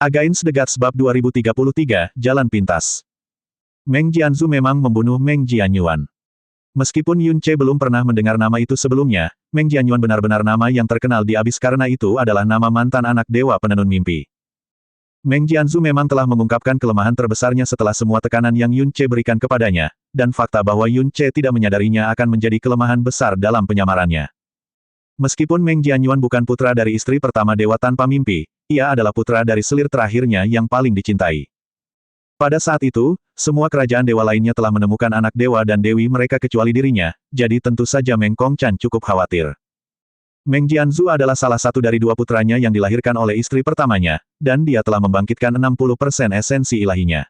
Against the Gods Bab 2033, Jalan Pintas. Meng Jianzu memang membunuh Meng Jianyuan. Meskipun Yun Ce belum pernah mendengar nama itu sebelumnya, Meng Jianyuan benar-benar nama yang terkenal di abis karena itu adalah nama mantan anak dewa penenun mimpi. Meng Jianzu memang telah mengungkapkan kelemahan terbesarnya setelah semua tekanan yang Yun Ce berikan kepadanya, dan fakta bahwa Yun Ce tidak menyadarinya akan menjadi kelemahan besar dalam penyamarannya. Meskipun Meng Jianyuan bukan putra dari istri pertama dewa tanpa mimpi, ia adalah putra dari selir terakhirnya yang paling dicintai. Pada saat itu, semua kerajaan dewa lainnya telah menemukan anak dewa dan dewi mereka kecuali dirinya, jadi tentu saja Meng Kongqan cukup khawatir. Meng Jianzu adalah salah satu dari dua putranya yang dilahirkan oleh istri pertamanya, dan dia telah membangkitkan 60% esensi ilahinya.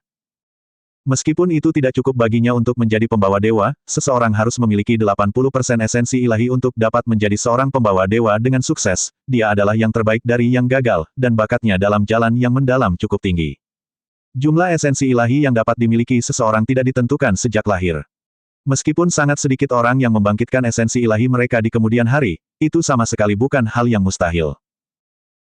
Meskipun itu tidak cukup baginya untuk menjadi pembawa dewa, seseorang harus memiliki 80% esensi ilahi untuk dapat menjadi seorang pembawa dewa dengan sukses. Dia adalah yang terbaik dari yang gagal, dan bakatnya dalam jalan yang mendalam cukup tinggi. Jumlah esensi ilahi yang dapat dimiliki seseorang tidak ditentukan sejak lahir. Meskipun sangat sedikit orang yang membangkitkan esensi ilahi mereka di kemudian hari, itu sama sekali bukan hal yang mustahil.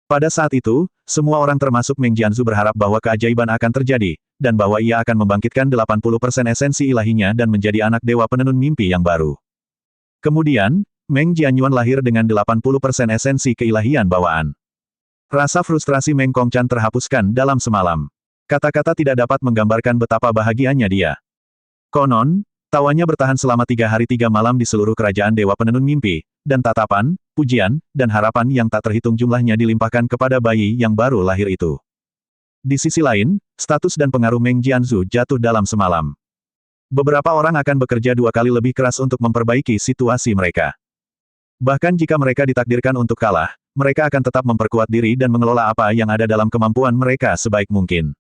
Pada saat itu, semua orang termasuk Meng Jianzu berharap bahwa keajaiban akan terjadi, dan bahwa ia akan membangkitkan 80% esensi ilahinya dan menjadi anak dewa penenun mimpi yang baru. Kemudian, Meng Jianyuan lahir dengan 80% esensi keilahian bawaan. Rasa frustrasi Meng Kongqan terhapuskan dalam semalam. Kata-kata tidak dapat menggambarkan betapa bahagianya dia. Konon, tawanya bertahan selama 3 hari 3 malam di seluruh kerajaan dewa penenun mimpi, dan tatapan, pujian, dan harapan yang tak terhitung jumlahnya dilimpahkan kepada bayi yang baru lahir itu. Di sisi lain, status dan pengaruh Meng Jianzu jatuh dalam semalam. Beberapa orang akan bekerja 2 kali lebih keras untuk memperbaiki situasi mereka. Bahkan jika mereka ditakdirkan untuk kalah, mereka akan tetap memperkuat diri dan mengelola apa yang ada dalam kemampuan mereka sebaik mungkin.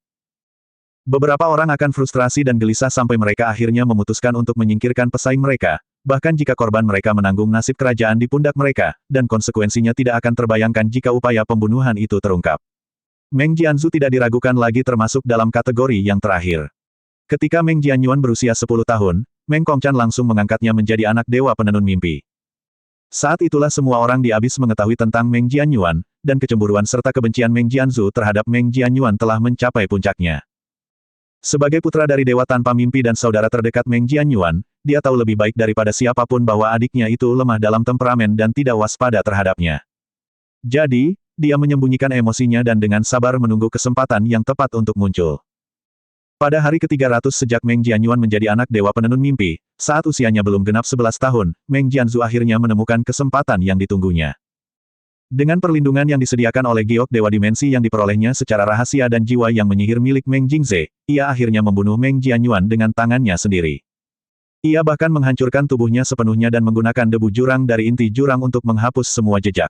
Beberapa orang akan frustrasi dan gelisah sampai mereka akhirnya memutuskan untuk menyingkirkan pesaing mereka, bahkan jika korban mereka menanggung nasib kerajaan di pundak mereka, dan konsekuensinya tidak akan terbayangkan jika upaya pembunuhan itu terungkap. Meng Jianzu tidak diragukan lagi termasuk dalam kategori yang terakhir. Ketika Meng Jianyuan berusia 10 tahun, Meng Kongqan langsung mengangkatnya menjadi anak dewa penenun mimpi. Saat itulah semua orang di abis mengetahui tentang Meng Jianyuan, dan kecemburuan serta kebencian Meng Jianzu terhadap Meng Jianyuan telah mencapai puncaknya. Sebagai putra dari dewa tanpa mimpi dan saudara terdekat Meng Jianyuan, dia tahu lebih baik daripada siapapun bahwa adiknya itu lemah dalam temperamen dan tidak waspada terhadapnya. Jadi, dia menyembunyikan emosinya dan dengan sabar menunggu kesempatan yang tepat untuk muncul. Pada hari ke-300 sejak Meng Jianyuan menjadi anak dewa penenun mimpi, saat usianya belum genap 11 tahun, Meng Jianzu akhirnya menemukan kesempatan yang ditunggunya. Dengan perlindungan yang disediakan oleh giok dewa dimensi yang diperolehnya secara rahasia dan jiwa yang menyihir milik Meng Jingze, ia akhirnya membunuh Meng Jianyuan dengan tangannya sendiri. Ia bahkan menghancurkan tubuhnya sepenuhnya dan menggunakan debu jurang dari inti jurang untuk menghapus semua jejak.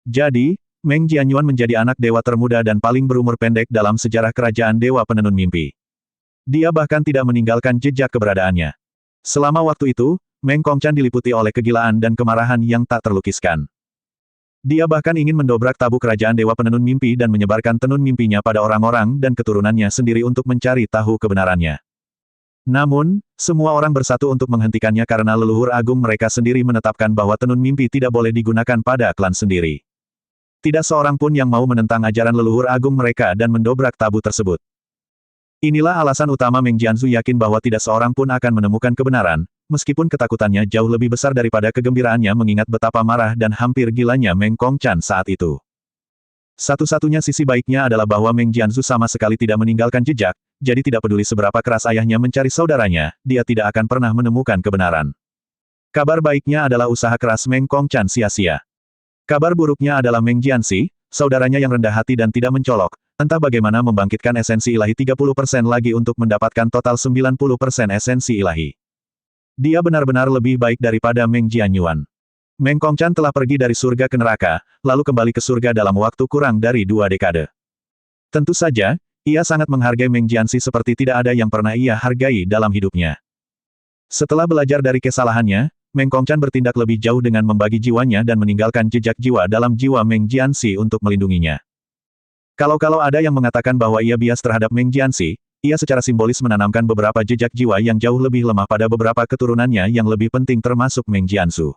Jadi, Meng Jianyuan menjadi anak dewa termuda dan paling berumur pendek dalam sejarah kerajaan dewa penenun mimpi. Dia bahkan tidak meninggalkan jejak keberadaannya. Selama waktu itu, Meng Kongqan diliputi oleh kegilaan dan kemarahan yang tak terlukiskan. Dia bahkan ingin mendobrak tabu kerajaan dewa penenun mimpi dan menyebarkan tenun mimpinya pada orang-orang dan keturunannya sendiri untuk mencari tahu kebenarannya. Namun, semua orang bersatu untuk menghentikannya karena leluhur agung mereka sendiri menetapkan bahwa tenun mimpi tidak boleh digunakan pada klan sendiri. Tidak seorang pun yang mau menentang ajaran leluhur agung mereka dan mendobrak tabu tersebut. Inilah alasan utama Meng Jianzu yakin bahwa tidak seorang pun akan menemukan kebenaran, meskipun ketakutannya jauh lebih besar daripada kegembiraannya mengingat betapa marah dan hampir gilanya Meng Kongqan saat itu. Satu-satunya sisi baiknya adalah bahwa Meng Jianzu sama sekali tidak meninggalkan jejak, jadi tidak peduli seberapa keras ayahnya mencari saudaranya, dia tidak akan pernah menemukan kebenaran. Kabar baiknya adalah usaha keras Meng Kongqan sia-sia. Kabar buruknya adalah Meng Jianxi, saudaranya yang rendah hati dan tidak mencolok, entah bagaimana membangkitkan esensi ilahi 30% lagi untuk mendapatkan total 90% esensi ilahi. Dia benar-benar lebih baik daripada Meng Jianyuan. Meng Kongqan telah pergi dari surga ke neraka, lalu kembali ke surga dalam waktu kurang dari 2 dekade. Tentu saja, ia sangat menghargai Meng Jianxi seperti tidak ada yang pernah ia hargai dalam hidupnya. Setelah belajar dari kesalahannya, Meng Kongqan bertindak lebih jauh dengan membagi jiwanya dan meninggalkan jejak jiwa dalam jiwa Meng Jianxi untuk melindunginya. Kalau ada yang mengatakan bahwa ia bias terhadap Meng Jianxi, ia secara simbolis menanamkan beberapa jejak jiwa yang jauh lebih lemah pada beberapa keturunannya yang lebih penting termasuk Meng Jianzu.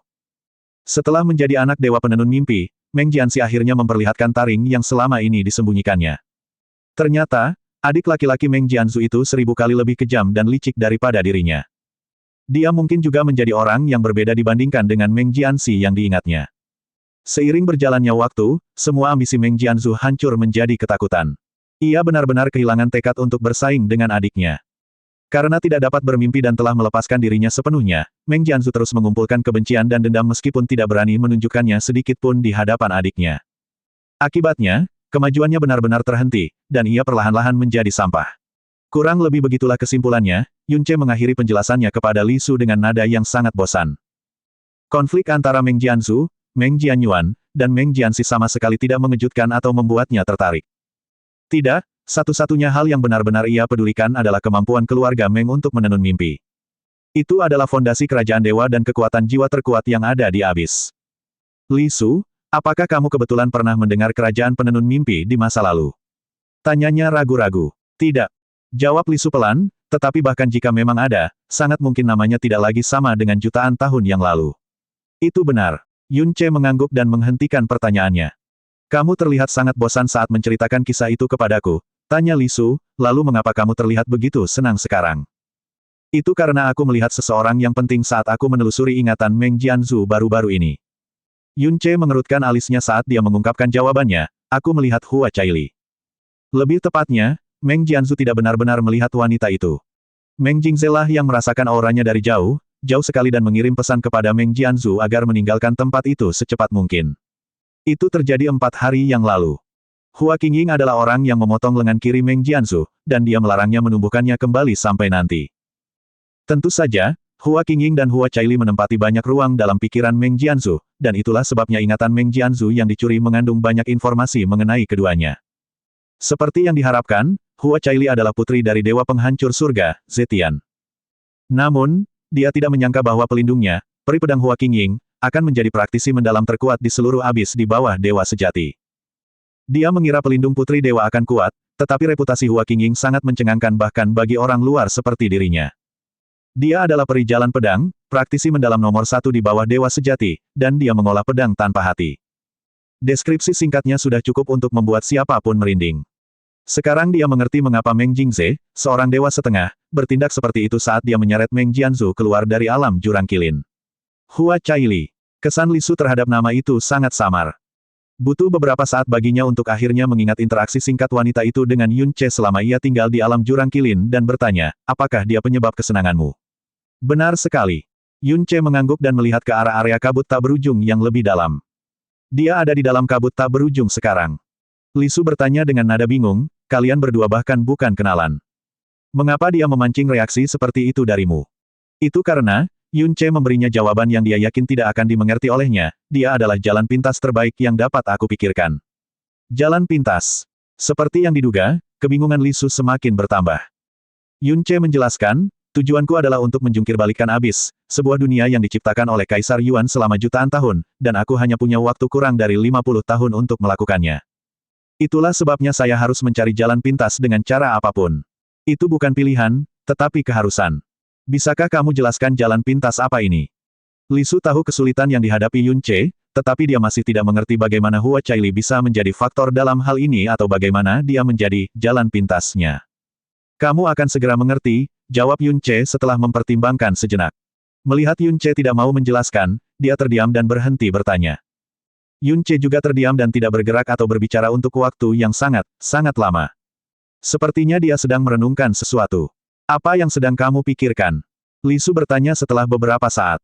Setelah menjadi anak dewa penenun mimpi, Meng Jianxi akhirnya memperlihatkan taring yang selama ini disembunyikannya. Ternyata, adik laki-laki Meng Jianzu itu 1000 kali lebih kejam dan licik daripada dirinya. Dia mungkin juga menjadi orang yang berbeda dibandingkan dengan Meng Jianxi yang diingatnya. Seiring berjalannya waktu, semua ambisi Meng Jianzu hancur menjadi ketakutan. Ia benar-benar kehilangan tekad untuk bersaing dengan adiknya. Karena tidak dapat bermimpi dan telah melepaskan dirinya sepenuhnya, Meng Jianzu terus mengumpulkan kebencian dan dendam meskipun tidak berani menunjukkannya sedikit pun di hadapan adiknya. Akibatnya, kemajuannya benar-benar terhenti, dan ia perlahan-lahan menjadi sampah. Kurang lebih begitulah kesimpulannya, Yun Ce mengakhiri penjelasannya kepada Li Su dengan nada yang sangat bosan. Konflik antara Meng Jianzu, Meng Jianyuan, dan Meng Jianxi sama sekali tidak mengejutkan atau membuatnya tertarik. Tidak, satu-satunya hal yang benar-benar ia pedulikan adalah kemampuan keluarga Meng untuk menenun mimpi. Itu adalah fondasi kerajaan dewa dan kekuatan jiwa terkuat yang ada di Abyss. Li Su, apakah kamu kebetulan pernah mendengar kerajaan penenun mimpi di masa lalu? Tanyanya ragu-ragu. Tidak. Jawab Li Su pelan, tetapi bahkan jika memang ada, sangat mungkin namanya tidak lagi sama dengan jutaan tahun yang lalu. Itu benar. Yun Ce mengangguk dan menghentikan pertanyaannya. Kamu terlihat sangat bosan saat menceritakan kisah itu kepadaku, tanya Li Su, lalu mengapa kamu terlihat begitu senang sekarang? Itu karena aku melihat seseorang yang penting saat aku menelusuri ingatan Meng Jianzu baru-baru ini. Yun Ce mengerutkan alisnya saat dia mengungkapkan jawabannya, aku melihat Hua Caili. Lebih tepatnya, Meng Jianzu tidak benar-benar melihat wanita itu. Meng Jingze lah yang merasakan auranya dari jauh, jauh sekali dan mengirim pesan kepada Meng Jianzu agar meninggalkan tempat itu secepat mungkin. Itu terjadi 4 hari yang lalu. Hua Qingying adalah orang yang memotong lengan kiri Meng Jianzu, dan dia melarangnya menumbuhkannya kembali sampai nanti. Tentu saja, Hua Qingying dan Hua Caili menempati banyak ruang dalam pikiran Meng Jianzu, dan itulah sebabnya ingatan Meng Jianzu yang dicuri mengandung banyak informasi mengenai keduanya. Seperti yang diharapkan, Hua Caili adalah putri dari Dewa Penghancur Surga, Zetian. Namun, dia tidak menyangka bahwa pelindungnya, peri pedang Hua Qingying, akan menjadi praktisi mendalam terkuat di seluruh Abyss di bawah Dewa Sejati. Dia mengira pelindung putri Dewa akan kuat, tetapi reputasi Hua Qingying sangat mencengangkan bahkan bagi orang luar seperti dirinya. Dia adalah peri jalan pedang, praktisi mendalam nomor 1 di bawah Dewa Sejati, dan dia mengolah pedang tanpa hati. Deskripsi singkatnya sudah cukup untuk membuat siapapun merinding. Sekarang dia mengerti mengapa Meng Jingze, seorang dewa setengah, bertindak seperti itu saat dia menyeret Meng Jianzu keluar dari alam jurang kilin. Hua Caili. Kesan Li Su terhadap nama itu sangat samar. Butuh beberapa saat baginya untuk akhirnya mengingat interaksi singkat wanita itu dengan Yun Ce selama ia tinggal di alam jurang kilin dan bertanya, apakah dia penyebab kesenanganmu? Benar sekali. Yun Ce mengangguk dan melihat ke arah area kabut tak berujung yang lebih dalam. Dia ada di dalam kabut tak berujung sekarang. Li Su bertanya dengan nada bingung, kalian berdua bahkan bukan kenalan. Mengapa dia memancing reaksi seperti itu darimu? Itu karena, Yun Ce memberinya jawaban yang dia yakin tidak akan dimengerti olehnya, dia adalah jalan pintas terbaik yang dapat aku pikirkan. Jalan pintas. Seperti yang diduga, kebingungan Li Su semakin bertambah. Yun Ce menjelaskan, tujuanku adalah untuk menjungkir balikan Abyss, sebuah dunia yang diciptakan oleh Kaisar Yuan selama jutaan tahun, dan aku hanya punya waktu kurang dari 50 tahun untuk melakukannya. Itulah sebabnya saya harus mencari jalan pintas dengan cara apapun. Itu bukan pilihan, tetapi keharusan. Bisakah kamu jelaskan jalan pintas apa ini? Li Su tahu kesulitan yang dihadapi Yun Ce, tetapi dia masih tidak mengerti bagaimana Hua Caili bisa menjadi faktor dalam hal ini atau bagaimana dia menjadi jalan pintasnya. Kamu akan segera mengerti, jawab Yun Ce setelah mempertimbangkan sejenak. Melihat Yun Ce tidak mau menjelaskan, dia terdiam dan berhenti bertanya. Yun Ce juga terdiam dan tidak bergerak atau berbicara untuk waktu yang sangat, sangat lama. Sepertinya dia sedang merenungkan sesuatu. Apa yang sedang kamu pikirkan? Li Su bertanya setelah beberapa saat.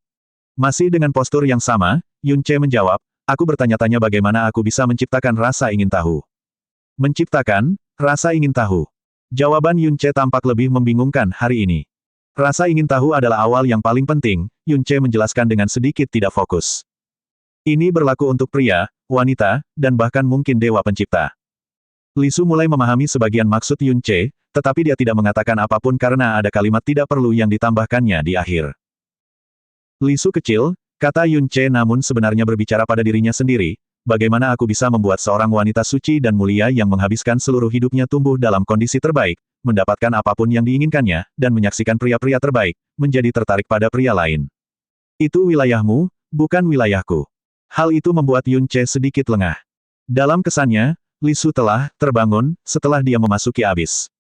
Masih dengan postur yang sama, Yun Ce menjawab, aku bertanya-tanya bagaimana aku bisa menciptakan rasa ingin tahu. Menciptakan, rasa ingin tahu. Jawaban Yun Ce tampak lebih membingungkan hari ini. Rasa ingin tahu adalah awal yang paling penting, Yun Ce menjelaskan dengan sedikit tidak fokus. Ini berlaku untuk pria, wanita, dan bahkan mungkin dewa pencipta. Li Su mulai memahami sebagian maksud Yun Ce, tetapi dia tidak mengatakan apapun karena ada kalimat tidak perlu yang ditambahkannya di akhir. Li Su kecil, kata Yun Ce namun sebenarnya berbicara pada dirinya sendiri, bagaimana aku bisa membuat seorang wanita suci dan mulia yang menghabiskan seluruh hidupnya tumbuh dalam kondisi terbaik, mendapatkan apapun yang diinginkannya, dan menyaksikan pria-pria terbaik, menjadi tertarik pada pria lain. Itu wilayahmu, bukan wilayahku. Hal itu membuat Yun Ce sedikit lengah. Dalam kesannya, Li Su telah terbangun setelah dia memasuki abis.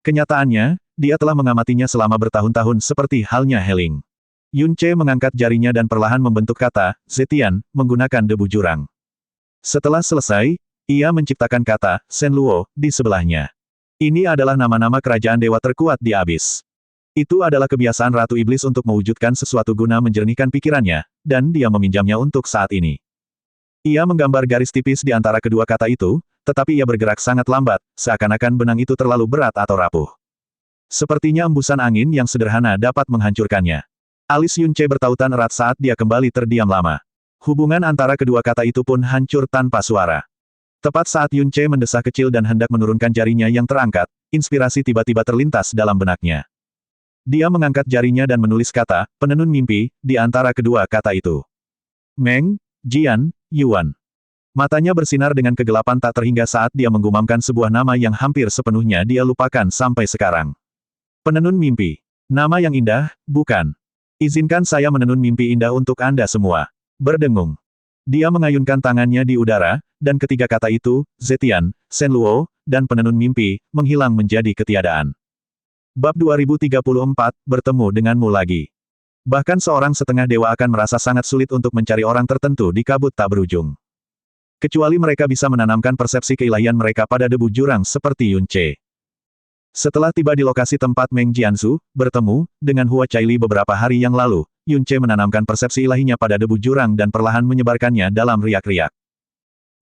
Kenyataannya, dia telah mengamatinya selama bertahun-tahun seperti halnya Heling. Yun Ce mengangkat jarinya dan perlahan membentuk kata, Zetian, menggunakan debu jurang. Setelah selesai, ia menciptakan kata, Shen Luo, di sebelahnya. Ini adalah nama-nama kerajaan dewa terkuat di abis. Itu adalah kebiasaan Ratu Iblis untuk mewujudkan sesuatu guna menjernihkan pikirannya, dan dia meminjamnya untuk saat ini. Ia menggambar garis tipis di antara kedua kata itu, tetapi ia bergerak sangat lambat, seakan-akan benang itu terlalu berat atau rapuh. Sepertinya embusan angin yang sederhana dapat menghancurkannya. Alis Yun Ce bertautan erat saat dia kembali terdiam lama. Hubungan antara kedua kata itu pun hancur tanpa suara. Tepat saat Yun Ce mendesah kecil dan hendak menurunkan jarinya yang terangkat, inspirasi tiba-tiba terlintas dalam benaknya. Dia mengangkat jarinya dan menulis kata, penenun mimpi, di antara kedua kata itu. Meng, Jian, Yuan. Matanya bersinar dengan kegelapan tak terhingga saat dia menggumamkan sebuah nama yang hampir sepenuhnya dia lupakan sampai sekarang. Penenun mimpi. Nama yang indah, bukan? Izinkan saya menenun mimpi indah untuk Anda semua. Berdengung. Dia mengayunkan tangannya di udara, dan ketiga kata itu, Zetian, Shen Luo, dan penenun mimpi, menghilang menjadi ketiadaan. Bab 2034, bertemu denganmu lagi. Bahkan seorang setengah dewa akan merasa sangat sulit untuk mencari orang tertentu di kabut tak berujung. Kecuali mereka bisa menanamkan persepsi keilahian mereka pada debu jurang seperti Yun Ce. Setelah tiba di lokasi tempat Meng Jianzu bertemu dengan Hua Caili beberapa hari yang lalu, Yun Ce menanamkan persepsi ilahinya pada debu jurang dan perlahan menyebarkannya dalam riak-riak.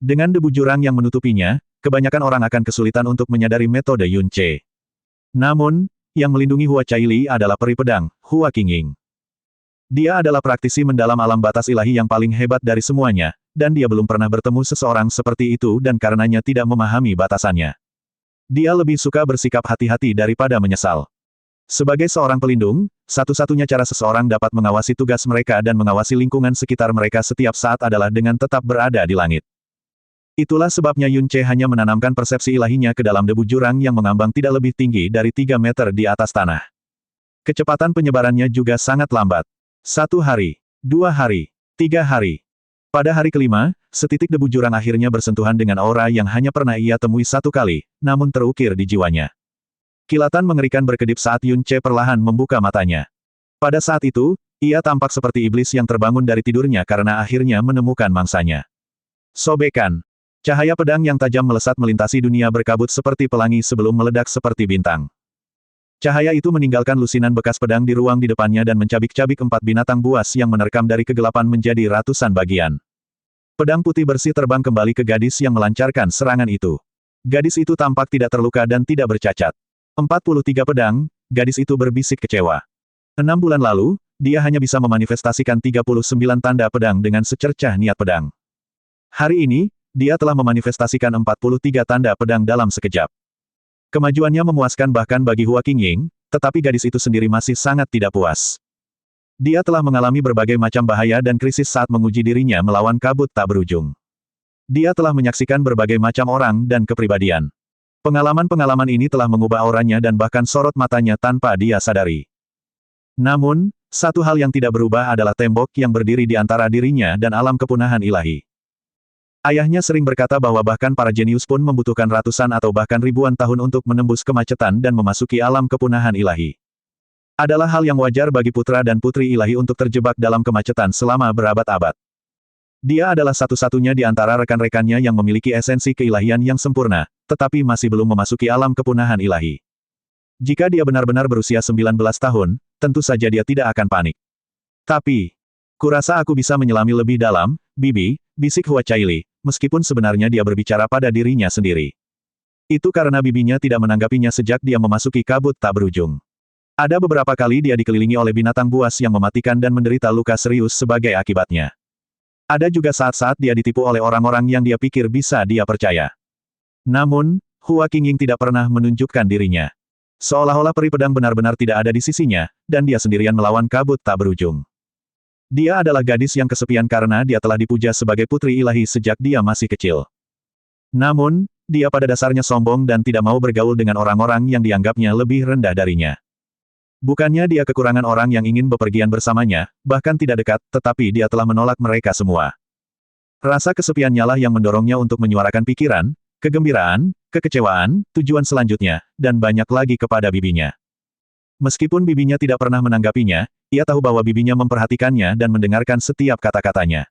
Dengan debu jurang yang menutupinya, kebanyakan orang akan kesulitan untuk menyadari metode Yun Ce. Namun, yang melindungi Hua Caili adalah peri pedang, Hua Qingying. Dia adalah praktisi mendalam alam batas ilahi yang paling hebat dari semuanya, dan dia belum pernah bertemu seseorang seperti itu dan karenanya tidak memahami batasannya. Dia lebih suka bersikap hati-hati daripada menyesal. Sebagai seorang pelindung, satu-satunya cara seseorang dapat mengawasi tugas mereka dan mengawasi lingkungan sekitar mereka setiap saat adalah dengan tetap berada di langit. Itulah sebabnya Yun Ce hanya menanamkan persepsi ilahinya ke dalam debu jurang yang mengambang tidak lebih tinggi dari 3 meter di atas tanah. Kecepatan penyebarannya juga sangat lambat. 1 hari, 2 hari, 3 hari. Pada hari kelima, setitik debu jurang akhirnya bersentuhan dengan aura yang hanya pernah ia temui 1 kali, namun terukir di jiwanya. Kilatan mengerikan berkedip saat Yun Ce perlahan membuka matanya. Pada saat itu, ia tampak seperti iblis yang terbangun dari tidurnya karena akhirnya menemukan mangsanya. Sobekan. Cahaya pedang yang tajam melesat melintasi dunia berkabut seperti pelangi sebelum meledak seperti bintang. Cahaya itu meninggalkan lusinan bekas pedang di ruang di depannya dan mencabik-cabik 4 binatang buas yang menerkam dari kegelapan menjadi ratusan bagian. Pedang putih bersih terbang kembali ke gadis yang melancarkan serangan itu. Gadis itu tampak tidak terluka dan tidak bercacat. 43 pedang, gadis itu berbisik kecewa. 6 bulan lalu, dia hanya bisa memanifestasikan 39 tanda pedang dengan secercah niat pedang. Hari ini, dia telah memanifestasikan 43 tanda pedang dalam sekejap. Kemajuannya memuaskan bahkan bagi Hua Qingying, tetapi gadis itu sendiri masih sangat tidak puas. Dia telah mengalami berbagai macam bahaya dan krisis saat menguji dirinya melawan kabut tak berujung. Dia telah menyaksikan berbagai macam orang dan kepribadian. Pengalaman-pengalaman ini telah mengubah auranya dan bahkan sorot matanya tanpa dia sadari. Namun, satu hal yang tidak berubah adalah tembok yang berdiri di antara dirinya dan alam kepunahan ilahi. Ayahnya sering berkata bahwa bahkan para jenius pun membutuhkan ratusan atau bahkan ribuan tahun untuk menembus kemacetan dan memasuki alam kepunahan ilahi. Adalah hal yang wajar bagi putra dan putri ilahi untuk terjebak dalam kemacetan selama berabad-abad. Dia adalah satu-satunya di antara rekan-rekannya yang memiliki esensi keilahian yang sempurna, tetapi masih belum memasuki alam kepunahan ilahi. Jika dia benar-benar berusia 19 tahun, tentu saja dia tidak akan panik. Tapi, kurasa aku bisa menyelami lebih dalam, Bibi, bisik Hua Caili, meskipun sebenarnya dia berbicara pada dirinya sendiri. Itu karena bibinya tidak menanggapinya sejak dia memasuki kabut tak berujung. Ada beberapa kali dia dikelilingi oleh binatang buas yang mematikan dan menderita luka serius sebagai akibatnya. Ada juga saat-saat dia ditipu oleh orang-orang yang dia pikir bisa dia percaya. Namun, Hua Qingying tidak pernah menunjukkan dirinya. Seolah-olah peri pedang benar-benar tidak ada di sisinya, dan dia sendirian melawan kabut tak berujung. Dia adalah gadis yang kesepian karena dia telah dipuja sebagai putri ilahi sejak dia masih kecil. Namun, dia pada dasarnya sombong dan tidak mau bergaul dengan orang-orang yang dianggapnya lebih rendah darinya. Bukannya dia kekurangan orang yang ingin bepergian bersamanya, bahkan tidak dekat, tetapi dia telah menolak mereka semua. Rasa kesepiannya lah yang mendorongnya untuk menyuarakan pikiran, kegembiraan, kekecewaan, tujuan selanjutnya, dan banyak lagi kepada bibinya. Meskipun bibinya tidak pernah menanggapinya, ia tahu bahwa bibinya memperhatikannya dan mendengarkan setiap kata-katanya.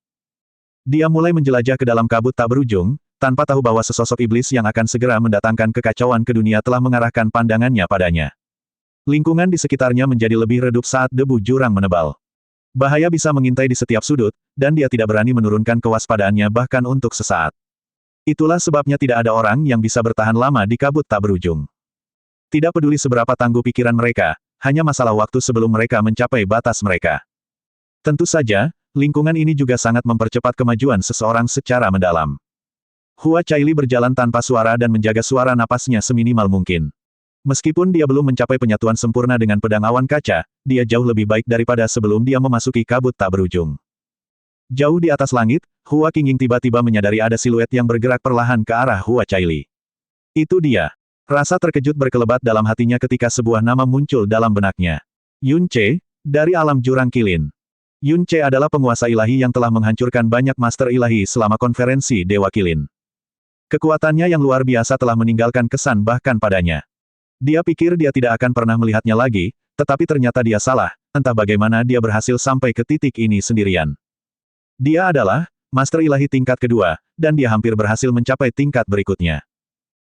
Dia mulai menjelajah ke dalam kabut tak berujung, tanpa tahu bahwa sesosok iblis yang akan segera mendatangkan kekacauan ke dunia telah mengarahkan pandangannya padanya. Lingkungan di sekitarnya menjadi lebih redup saat debu jurang menebal. Bahaya bisa mengintai di setiap sudut, dan dia tidak berani menurunkan kewaspadaannya bahkan untuk sesaat. Itulah sebabnya tidak ada orang yang bisa bertahan lama di kabut tak berujung. Tidak peduli seberapa tangguh pikiran mereka, hanya masalah waktu sebelum mereka mencapai batas mereka. Tentu saja, lingkungan ini juga sangat mempercepat kemajuan seseorang secara mendalam. Hua Caili berjalan tanpa suara dan menjaga suara napasnya seminimal mungkin. Meskipun dia belum mencapai penyatuan sempurna dengan pedang awan kaca, dia jauh lebih baik daripada sebelum dia memasuki kabut tak berujung. Jauh di atas langit, Hua Qingying tiba-tiba menyadari ada siluet yang bergerak perlahan ke arah Hua Caili. Itu dia. Rasa terkejut berkelebat dalam hatinya ketika sebuah nama muncul dalam benaknya. Yun Ce, dari alam jurang Qilin. Yun Ce adalah penguasa ilahi yang telah menghancurkan banyak master ilahi selama konferensi Dewa Qilin. Kekuatannya yang luar biasa telah meninggalkan kesan bahkan padanya. Dia pikir dia tidak akan pernah melihatnya lagi, tetapi ternyata dia salah, entah bagaimana dia berhasil sampai ke titik ini sendirian. Dia adalah master ilahi tingkat kedua, dan dia hampir berhasil mencapai tingkat berikutnya.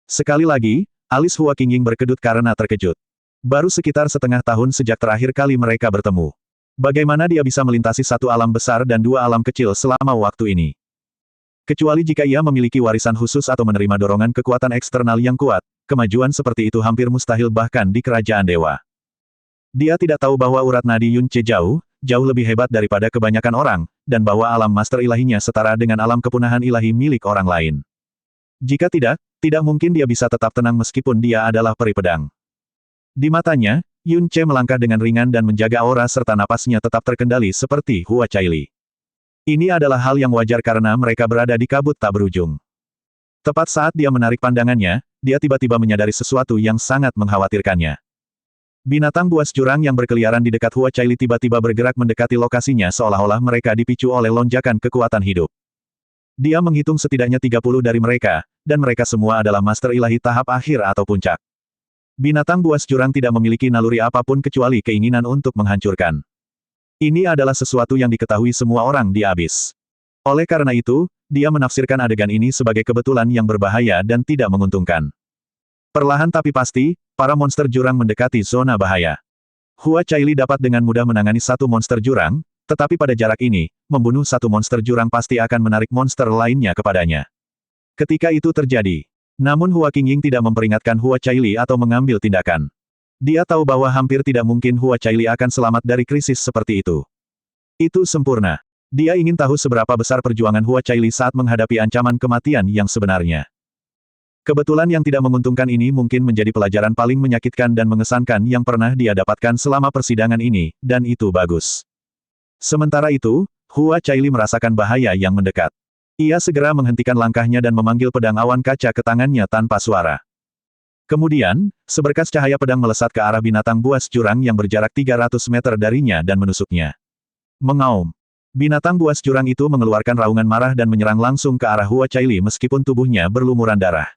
Sekali lagi, alis Hua Qingying berkedut karena terkejut. Baru sekitar setengah tahun sejak terakhir kali mereka bertemu. Bagaimana dia bisa melintasi satu alam besar dan dua alam kecil selama waktu ini? Kecuali jika ia memiliki warisan khusus atau menerima dorongan kekuatan eksternal yang kuat, kemajuan seperti itu hampir mustahil bahkan di kerajaan dewa. Dia tidak tahu bahwa urat nadi Yun Ce jauh lebih hebat daripada kebanyakan orang, dan bahwa alam master ilahinya setara dengan alam kepunahan ilahi milik orang lain. Jika tidak mungkin dia bisa tetap tenang meskipun dia adalah peri pedang. Di matanya, Yun Ce melangkah dengan ringan dan menjaga aura serta napasnya tetap terkendali seperti Hua Caili. Ini adalah hal yang wajar karena mereka berada di kabut tak berujung. Tepat saat dia menarik pandangannya, dia tiba-tiba menyadari sesuatu yang sangat mengkhawatirkannya. Binatang buas jurang yang berkeliaran di dekat Hua Caili tiba-tiba bergerak mendekati lokasinya seolah-olah mereka dipicu oleh lonjakan kekuatan hidup. Dia menghitung setidaknya 30 dari mereka, dan mereka semua adalah master ilahi tahap akhir atau puncak. Binatang buas jurang tidak memiliki naluri apapun kecuali keinginan untuk menghancurkan. Ini adalah sesuatu yang diketahui semua orang di Abyss. Oleh karena itu, dia menafsirkan adegan ini sebagai kebetulan yang berbahaya dan tidak menguntungkan. Perlahan tapi pasti, para monster jurang mendekati zona bahaya. Hua Caili dapat dengan mudah menangani satu monster jurang, tetapi pada jarak ini, membunuh satu monster jurang pasti akan menarik monster lainnya kepadanya. Ketika itu terjadi, namun Hua Qingying tidak memperingatkan Hua Caili atau mengambil tindakan. Dia tahu bahwa hampir tidak mungkin Hua Caili akan selamat dari krisis seperti itu. Itu sempurna. Dia ingin tahu seberapa besar perjuangan Hua Caili saat menghadapi ancaman kematian yang sebenarnya. Kebetulan yang tidak menguntungkan ini mungkin menjadi pelajaran paling menyakitkan dan mengesankan yang pernah dia dapatkan selama persidangan ini, dan itu bagus. Sementara itu, Hua Caili merasakan bahaya yang mendekat. Ia segera menghentikan langkahnya dan memanggil pedang awan kaca ke tangannya tanpa suara. Kemudian, seberkas cahaya pedang melesat ke arah binatang buas jurang yang berjarak 300 meter darinya dan menusuknya. Mengaum. Binatang buas jurang itu mengeluarkan raungan marah dan menyerang langsung ke arah Hua Caili meskipun tubuhnya berlumuran darah.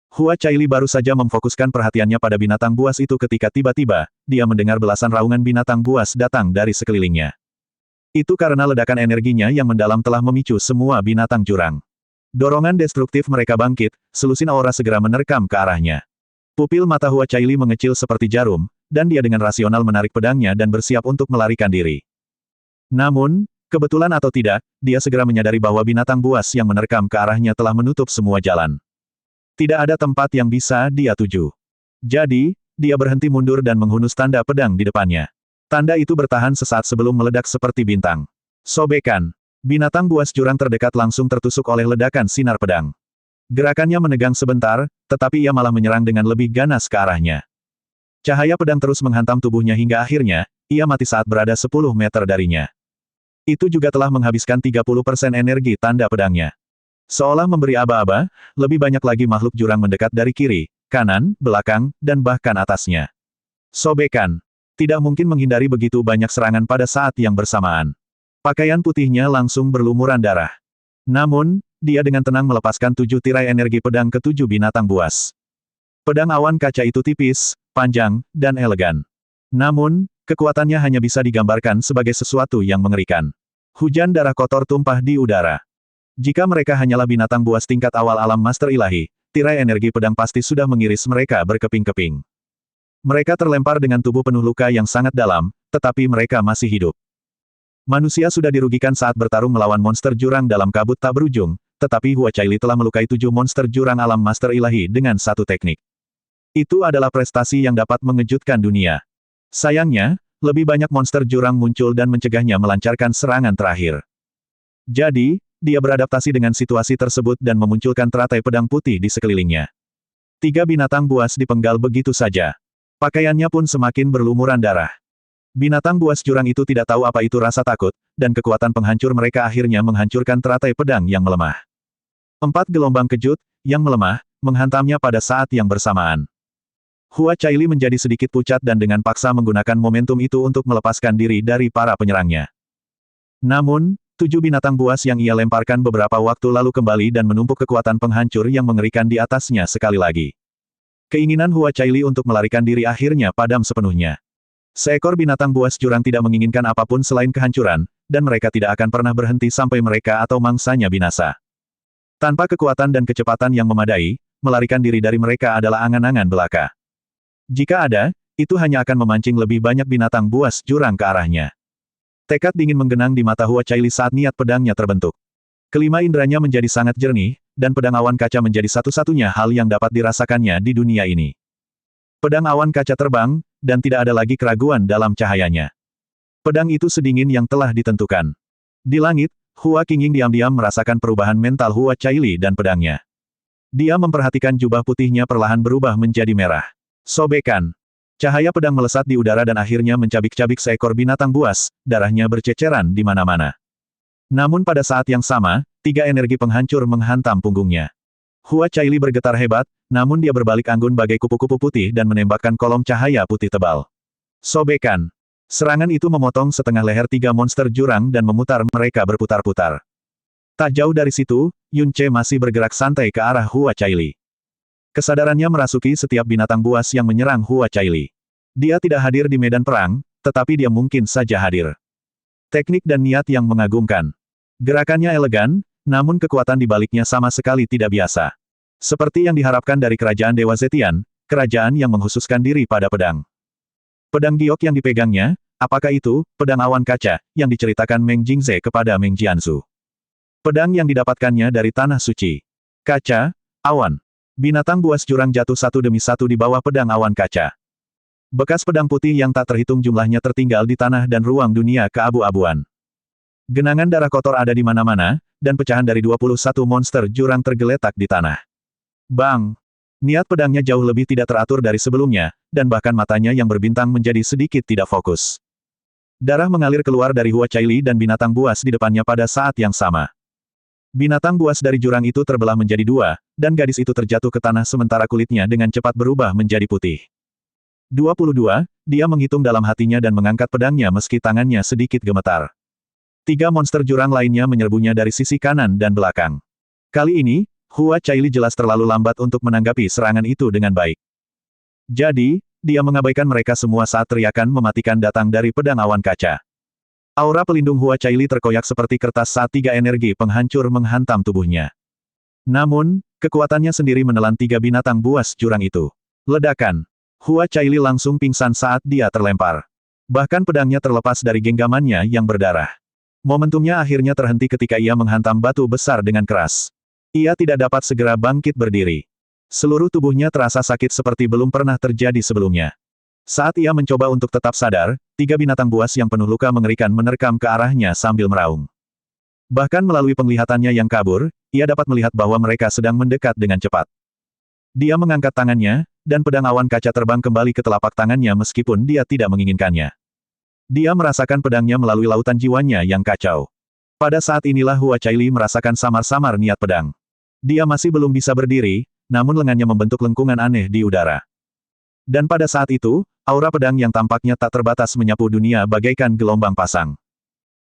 Hua Caili baru saja memfokuskan perhatiannya pada binatang buas itu ketika tiba-tiba, dia mendengar belasan raungan binatang buas datang dari sekelilingnya. Itu karena ledakan energinya yang mendalam telah memicu semua binatang jurang. Dorongan destruktif mereka bangkit, selusin aura segera menerkam ke arahnya. Pupil mata Hua Caili mengecil seperti jarum, dan dia dengan rasional menarik pedangnya dan bersiap untuk melarikan diri. Namun, kebetulan atau tidak, dia segera menyadari bahwa binatang buas yang menerkam ke arahnya telah menutup semua jalan. Tidak ada tempat yang bisa dia tuju. Jadi, dia berhenti mundur dan menghunus tanda pedang di depannya. Tanda itu bertahan sesaat sebelum meledak seperti bintang. Sobekan. Binatang buas jurang terdekat langsung tertusuk oleh ledakan sinar pedang. Gerakannya menegang sebentar, tetapi ia malah menyerang dengan lebih ganas ke arahnya. Cahaya pedang terus menghantam tubuhnya hingga akhirnya, ia mati saat berada 10 meter darinya. Itu juga telah menghabiskan 30% energi tanda pedangnya. Seolah memberi aba-aba, lebih banyak lagi makhluk jurang mendekat dari kiri, kanan, belakang, dan bahkan atasnya. Sobekan. Tidak mungkin menghindari begitu banyak serangan pada saat yang bersamaan. Pakaian putihnya langsung berlumuran darah. Namun, dia dengan tenang melepaskan 7 tirai energi pedang ke 7 binatang buas. Pedang awan kaca itu tipis, panjang, dan elegan. Namun, kekuatannya hanya bisa digambarkan sebagai sesuatu yang mengerikan. Hujan darah kotor tumpah di udara. Jika mereka hanyalah binatang buas tingkat awal alam Master Ilahi, tirai energi pedang pasti sudah mengiris mereka berkeping-keping. Mereka terlempar dengan tubuh penuh luka yang sangat dalam, tetapi mereka masih hidup. Manusia sudah dirugikan saat bertarung melawan monster jurang dalam kabut tak berujung, tetapi Hua Caili telah melukai 7 monster jurang alam Master Ilahi dengan satu teknik. Itu adalah prestasi yang dapat mengejutkan dunia. Sayangnya, lebih banyak monster jurang muncul dan mencegahnya melancarkan serangan terakhir. Jadi, dia beradaptasi dengan situasi tersebut dan memunculkan teratai pedang putih di sekelilingnya. 3 binatang buas dipenggal begitu saja. Pakaiannya pun semakin berlumuran darah. Binatang buas jurang itu tidak tahu apa itu rasa takut, dan kekuatan penghancur mereka akhirnya menghancurkan teratai pedang yang melemah. 4 gelombang kejut, yang melemah, menghantamnya pada saat yang bersamaan. Hua Caili menjadi sedikit pucat dan dengan paksa menggunakan momentum itu untuk melepaskan diri dari para penyerangnya. Namun, 7 binatang buas yang ia lemparkan beberapa waktu lalu kembali dan menumpuk kekuatan penghancur yang mengerikan di atasnya sekali lagi. Keinginan Hua Caili untuk melarikan diri akhirnya padam sepenuhnya. Seekor binatang buas jurang tidak menginginkan apapun selain kehancuran, dan mereka tidak akan pernah berhenti sampai mereka atau mangsanya binasa. Tanpa kekuatan dan kecepatan yang memadai, melarikan diri dari mereka adalah angan-angan belaka. Jika ada, itu hanya akan memancing lebih banyak binatang buas jurang ke arahnya. Tekad dingin menggenang di mata Hua Caili saat niat pedangnya terbentuk. Kelima inderanya menjadi sangat jernih, dan pedang awan kaca menjadi satu-satunya hal yang dapat dirasakannya di dunia ini. Pedang awan kaca terbang, dan tidak ada lagi keraguan dalam cahayanya. Pedang itu sedingin yang telah ditentukan. Di langit, Hua Qingying diam-diam merasakan perubahan mental Hua Caili dan pedangnya. Dia memperhatikan jubah putihnya perlahan berubah menjadi merah. Sobekan. Cahaya pedang melesat di udara dan akhirnya mencabik-cabik seekor binatang buas, darahnya berceceran di mana-mana. Namun pada saat yang sama, 3 energi penghancur menghantam punggungnya. Hua Caili bergetar hebat, namun dia berbalik anggun bagai kupu-kupu putih dan menembakkan kolom cahaya putih tebal. Sobekan. Serangan itu memotong setengah leher 3 monster jurang dan memutar mereka berputar-putar. Tak jauh dari situ, Yun Ce masih bergerak santai ke arah Hua Caili. Kesadarannya merasuki setiap binatang buas yang menyerang Hua Caili. Dia tidak hadir di medan perang, tetapi dia mungkin saja hadir. Teknik dan niat yang mengagumkan. Gerakannya elegan, namun kekuatan di baliknya sama sekali tidak biasa. Seperti yang diharapkan dari kerajaan Dewa Zetian, kerajaan yang menghususkan diri pada pedang. Pedang giok yang dipegangnya, apakah itu, pedang awan kaca, yang diceritakan Meng Jingze kepada Meng Jianzu. Pedang yang didapatkannya dari tanah suci. Kaca, awan. Binatang buas jurang jatuh satu demi satu di bawah pedang awan kaca. Bekas pedang putih yang tak terhitung jumlahnya tertinggal di tanah dan ruang dunia keabu-abuan. Genangan darah kotor ada di mana-mana, dan pecahan dari 21 monster jurang tergeletak di tanah. Bang! Niat pedangnya jauh lebih tidak teratur dari sebelumnya, dan bahkan matanya yang berbintang menjadi sedikit tidak fokus. Darah mengalir keluar dari Hua Caili dan binatang buas di depannya pada saat yang sama. Binatang buas dari jurang itu terbelah menjadi 2, dan gadis itu terjatuh ke tanah sementara kulitnya dengan cepat berubah menjadi putih. 22, dia menghitung dalam hatinya dan mengangkat pedangnya meski tangannya sedikit gemetar. 3 monster jurang lainnya menyerbunya dari sisi kanan dan belakang. Kali ini, Hua Caili jelas terlalu lambat untuk menanggapi serangan itu dengan baik. Jadi, dia mengabaikan mereka semua saat teriakan mematikan datang dari pedang awan kaca. Aura pelindung Hua Caili terkoyak seperti kertas saat 3 energi penghancur menghantam tubuhnya. Namun, kekuatannya sendiri menelan 3 binatang buas jurang itu. Ledakan. Hua Caili langsung pingsan saat dia terlempar. Bahkan pedangnya terlepas dari genggamannya yang berdarah. Momentumnya akhirnya terhenti ketika ia menghantam batu besar dengan keras. Ia tidak dapat segera bangkit berdiri. Seluruh tubuhnya terasa sakit seperti belum pernah terjadi sebelumnya. Saat ia mencoba untuk tetap sadar, 3 binatang buas yang penuh luka mengerikan menerkam ke arahnya sambil meraung. Bahkan melalui penglihatannya yang kabur, ia dapat melihat bahwa mereka sedang mendekat dengan cepat. Dia mengangkat tangannya, dan pedang awan kaca terbang kembali ke telapak tangannya meskipun dia tidak menginginkannya. Dia merasakan pedangnya melalui lautan jiwanya yang kacau. Pada saat inilah Hua Caili merasakan samar-samar niat pedang. Dia masih belum bisa berdiri, namun lengannya membentuk lengkungan aneh di udara. Dan pada saat itu, aura pedang yang tampaknya tak terbatas menyapu dunia bagaikan gelombang pasang.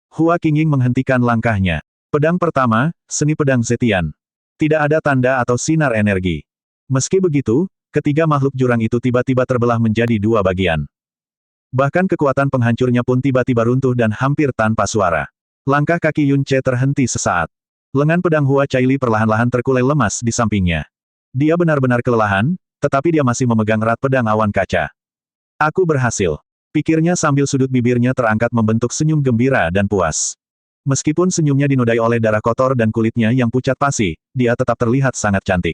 Hua Qingying menghentikan langkahnya. Pedang pertama, seni pedang Zetian. Tidak ada tanda atau sinar energi. Meski begitu, ketiga makhluk jurang itu tiba-tiba terbelah menjadi dua bagian. Bahkan kekuatan penghancurnya pun tiba-tiba runtuh dan hampir tanpa suara. Langkah kaki Yun Ce terhenti sesaat. Lengan pedang Hua Caili perlahan-lahan terkulai lemas di sampingnya. Dia benar-benar kelelahan, tetapi dia masih memegang erat pedang awan kaca. Aku berhasil. Pikirnya sambil sudut bibirnya terangkat membentuk senyum gembira dan puas. Meskipun senyumnya dinodai oleh darah kotor dan kulitnya yang pucat pasi, dia tetap terlihat sangat cantik.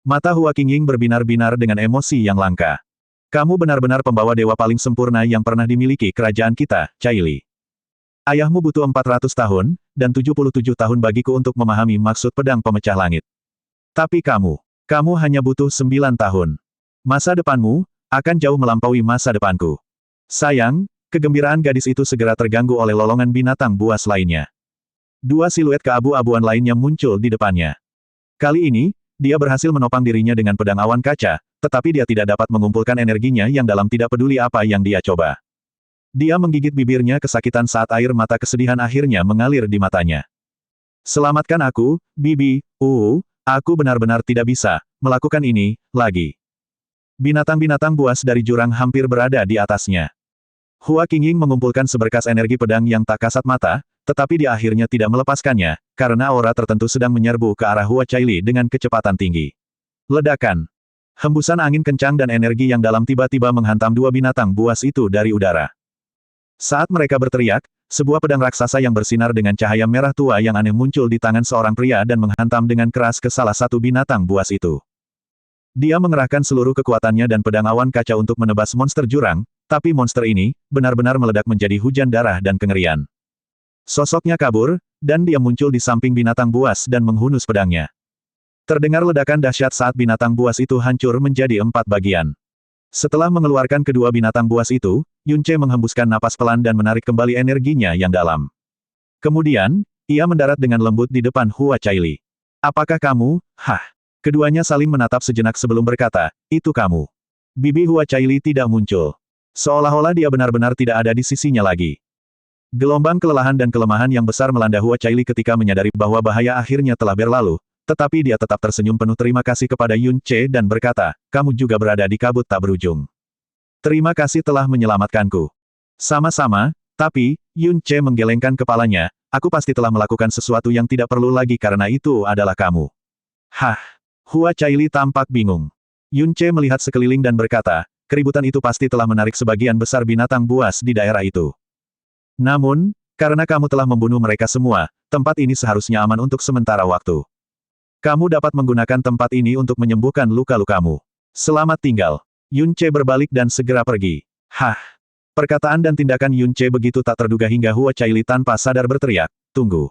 Mata Hua Qingying berbinar-binar dengan emosi yang langka. Kamu benar-benar pembawa dewa paling sempurna yang pernah dimiliki kerajaan kita, Caili. Ayahmu butuh 400 tahun, dan 77 tahun bagiku untuk memahami maksud pedang pemecah langit. Tapi kamu hanya butuh 9 tahun. Masa depanmu akan jauh melampaui masa depanku. Sayang, kegembiraan gadis itu segera terganggu oleh lolongan binatang buas lainnya. Dua siluet keabu-abuan lainnya muncul di depannya. Kali ini, dia berhasil menopang dirinya dengan pedang awan kaca, tetapi dia tidak dapat mengumpulkan energinya yang dalam tidak peduli apa yang dia coba. Dia menggigit bibirnya kesakitan saat air mata kesedihan akhirnya mengalir di matanya. Selamatkan aku, Bibi, aku benar-benar tidak bisa melakukan ini lagi. Binatang-binatang buas dari jurang hampir berada di atasnya. Hua Qingying mengumpulkan seberkas energi pedang yang tak kasat mata, tetapi dia akhirnya tidak melepaskannya, karena aura tertentu sedang menyerbu ke arah Hua Caili dengan kecepatan tinggi. Ledakan. Hembusan angin kencang dan energi yang dalam tiba-tiba menghantam dua binatang buas itu dari udara. Saat mereka berteriak, sebuah pedang raksasa yang bersinar dengan cahaya merah tua yang aneh muncul di tangan seorang pria dan menghantam dengan keras ke salah satu binatang buas itu. Dia mengerahkan seluruh kekuatannya dan pedang awan kaca untuk menebas monster jurang, tapi monster ini benar-benar meledak menjadi hujan darah dan kengerian. Sosoknya kabur, dan dia muncul di samping binatang buas dan menghunus pedangnya. Terdengar ledakan dahsyat saat binatang buas itu hancur menjadi 4 bagian. Setelah mengeluarkan kedua binatang buas itu, Yun Ce menghembuskan napas pelan dan menarik kembali energinya yang dalam. Kemudian, ia mendarat dengan lembut di depan Hua Caili. Apakah kamu? Keduanya saling menatap sejenak sebelum berkata, itu kamu. Bibi Hua Caili tidak muncul. Seolah-olah dia benar-benar tidak ada di sisinya lagi. Gelombang kelelahan dan kelemahan yang besar melanda Hua Caili ketika menyadari bahwa bahaya akhirnya telah berlalu, tetapi dia tetap tersenyum penuh terima kasih kepada Yun Ce dan berkata, kamu juga berada di kabut tak berujung. Terima kasih telah menyelamatkanku. Sama-sama, tapi, Yun Ce menggelengkan kepalanya, aku pasti telah melakukan sesuatu yang tidak perlu lagi karena itu adalah kamu. Hua Caili tampak bingung. Yun Ce melihat sekeliling dan berkata, keributan itu pasti telah menarik sebagian besar binatang buas di daerah itu. Namun, karena kamu telah membunuh mereka semua, tempat ini seharusnya aman untuk sementara waktu. Kamu dapat menggunakan tempat ini untuk menyembuhkan luka-lukamu. Selamat tinggal. Yun Ce berbalik dan segera pergi. Perkataan dan tindakan Yun Ce begitu tak terduga hingga Hua Caili tanpa sadar berteriak, tunggu.